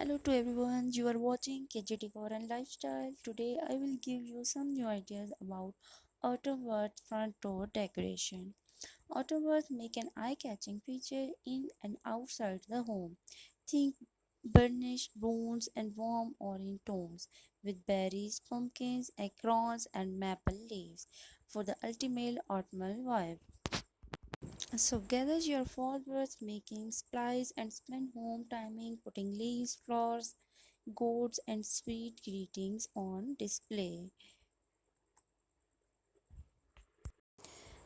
Hello to everyone, you are watching KJ Decor and Lifestyle. Today I will give you some new ideas about outdoor front door decoration. Outdoor make an eye-catching feature in and outside the home. Think burnished browns and warm orange tones with berries, pumpkins, acorns and maple leaves for the ultimate autumnal vibe. So gather your followers making supplies and spend home timing putting leaves, flowers, gourds and sweet greetings on display.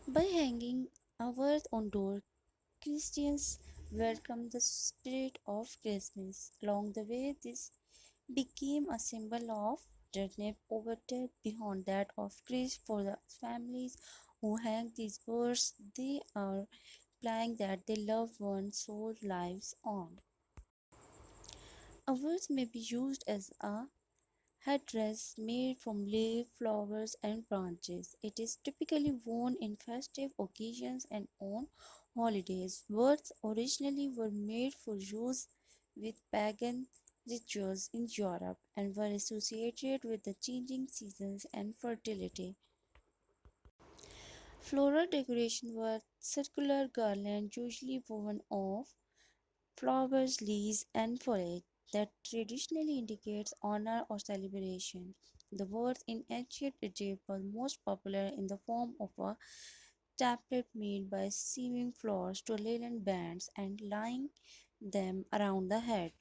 By hanging ours on door, Christians welcome the spirit of Christmas. Along the way, this became a symbol of dread over death beyond that of Christ for the families who hang these birds. They are implying that their loved one's soul lives on. Awards may be used as a headdress made from leaves, flowers, and branches. It is typically worn in festive occasions and on holidays. Words originally were made for use with pagan rituals in Europe and were associated with the changing seasons and fertility. Floral decoration were circular garlands usually woven of flowers, leaves, and foliage that traditionally indicates honor or celebration. The word in ancient Egypt was most popular in the form of a tablet made by sewing flowers to linen bands and lying them around the head.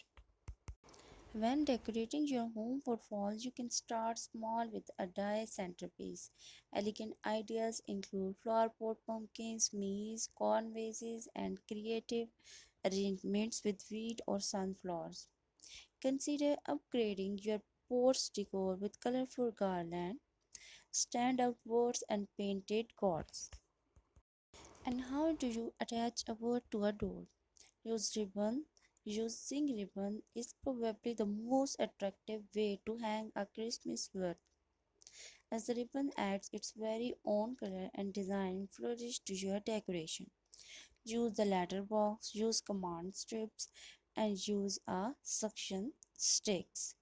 When decorating your home for fall, you can start small with a die centerpiece. Elegant ideas include flower pot pumpkins, maize, corn vases, and creative arrangements with wheat or sunflowers. Consider upgrading your porch decor with colorful garland, standout words, and painted gods. And how do you attach a word to a door? Use ribbon. Using ribbon is probably the most attractive way to hang a Christmas wreath, as the ribbon adds its very own color and design flourish to your decoration. Use the letterbox, use command strips, and use a suction sticks.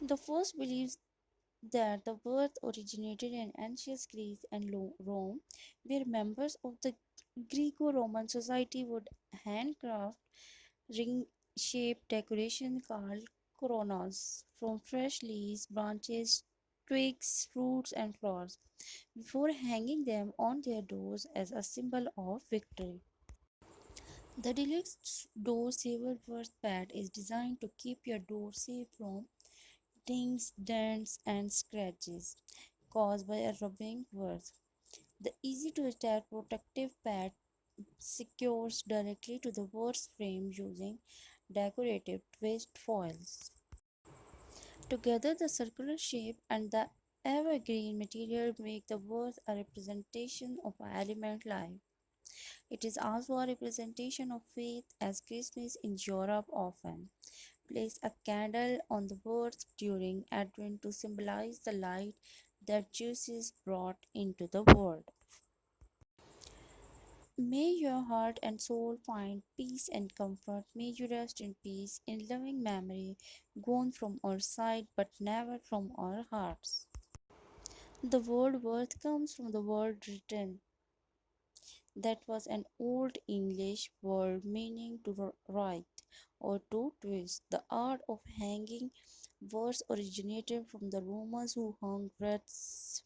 The first believes that the word originated in ancient Greece and Rome, where members of the Greco-Roman society would handcraft ring-shaped decoration called coronas from fresh leaves, branches, twigs, fruits, and flowers before hanging them on their doors as a symbol of victory. The deluxe door saver birth pad is designed to keep your door safe from dings, dents, and scratches caused by a rubbing birth. The easy to attach protective pad secures directly to the bird's frame using decorative twist foils. Together, the circular shape and the evergreen material make the bird a representation of element life. It is also a representation of faith, as Christmas in Europe often place a candle on the birds during Advent to symbolize the light that Jesus brought into the world. May your heart and soul find peace and comfort. May you rest in peace in loving memory, gone from our sight but never from our hearts. The word worth comes from the word written. That was an old English word meaning to write or to twist. The art of hanging words originated from the Romans who hung wreaths